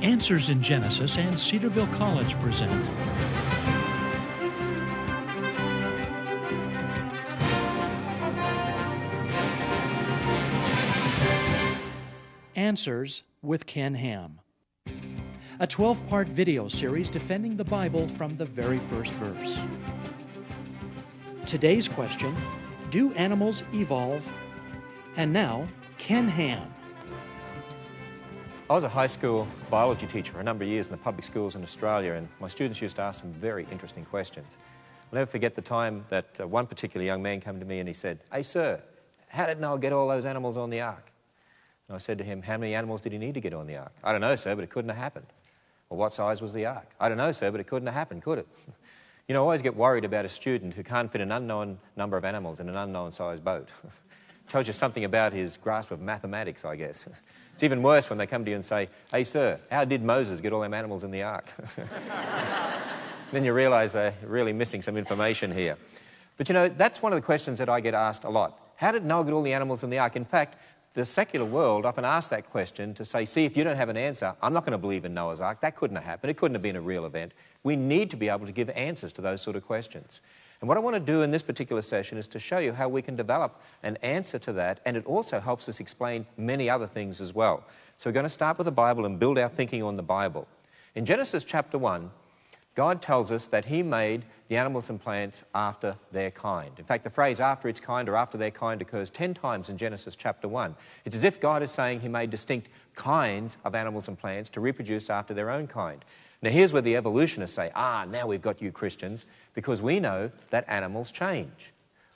Answers in Genesis and Cedarville College present Answers with Ken Ham, a 12-part video series defending the Bible from the very first verse. Today's question, do animals evolve? And now, Ken Ham. I was a high school biology teacher for a number of years in the public schools in Australia, and my students used to ask some very interesting questions. I'll never forget the time that one particular young man came to me and he said, "Hey sir, how did Noah get all those animals on the ark?" And I said to him, "How many animals did he need to get on the ark?" "I don't know, sir, but it couldn't have happened." "Well, what size was the ark?" "I don't know, sir, but it couldn't have happened, could it?" You know, I always get worried about a student who can't fit an unknown number of animals in an unknown size boat. Tells you something about his grasp of mathematics, I guess. It's even worse when they come to you and say, "Hey sir, how did Moses get all them animals in the ark?" Then you realise they're really missing some information here. But you know, that's one of the questions that I get asked a lot. How did Noah get all the animals in the ark? In fact, the secular world often asks that question to say, see, if you don't have an answer, I'm not going to believe in Noah's ark. That couldn't have happened. It couldn't have been a real event. We need to be able to give answers to those sort of questions. And what I want to do in this particular session is to show you how we can develop an answer to that, and it also helps us explain many other things as well. So we're going to start with the Bible and build our thinking on the Bible. In Genesis chapter 1, God tells us that He made the animals and plants after their kind. In fact, the phrase after its kind or after their kind occurs 10 times in Genesis chapter 1. It's as if God is saying He made distinct kinds of animals and plants to reproduce after their own kind. Now here's where the evolutionists say, now we've got you Christians, because we know that animals change.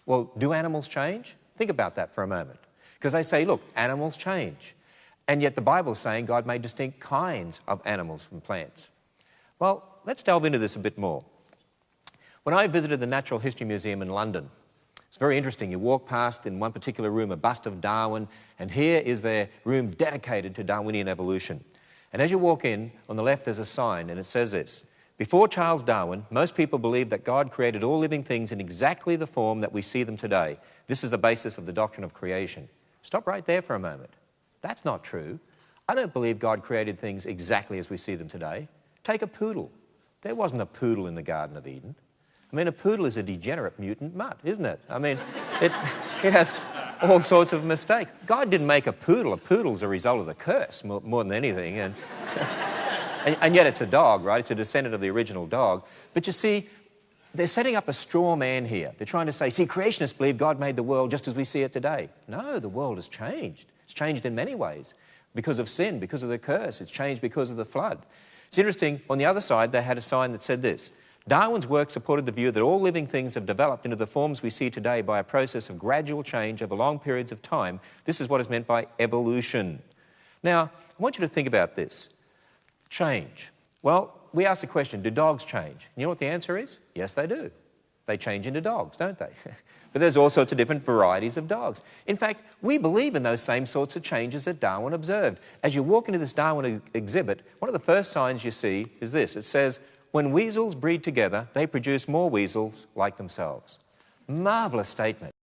Well, do animals change? Think about that for a moment. Because they say, look, animals change. And yet the Bible's saying God made distinct kinds of animals and plants. Well, let's delve into this a bit more. When I visited the Natural History Museum in London, it's very interesting. You walk past in one particular room a bust of Darwin, and here is their room dedicated to Darwinian evolution. And as you walk in, on the left there's a sign, and it says this: "Before Charles Darwin, most people believed that God created all living things in exactly the form that we see them today. This is the basis of the doctrine of creation." Stop right there for a moment. That's not true. I don't believe God created things exactly as we see them today. Take a poodle. There wasn't a poodle in the Garden of Eden. I mean, a poodle is a degenerate mutant mutt, isn't it? I mean, it has all sorts of mistakes. God didn't make a poodle. A poodle's a result of the curse more than anything. And yet it's a dog, right? It's a descendant of the original dog. But you see, they're setting up a straw man here. They're trying to say, see, creationists believe God made the world just as we see it today. No, the world has changed. It's changed in many ways. Because of sin, because of the curse. It's changed because of the flood. It's interesting, on the other side, they had a sign that said this: "Darwin's work supported the view that all living things have developed into the forms we see today by a process of gradual change over long periods of time. This is what is meant by evolution." Now, I want you to think about this. Change. Well, we ask the question, do dogs change? You know what the answer is? Yes, they do. They change into dogs, don't they? But there's all sorts of different varieties of dogs. In fact, we believe in those same sorts of changes that Darwin observed. As you walk into this Darwin exhibit, one of the first signs you see is this. It says, "When weasels breed together, they produce more weasels like themselves." Marvellous statement.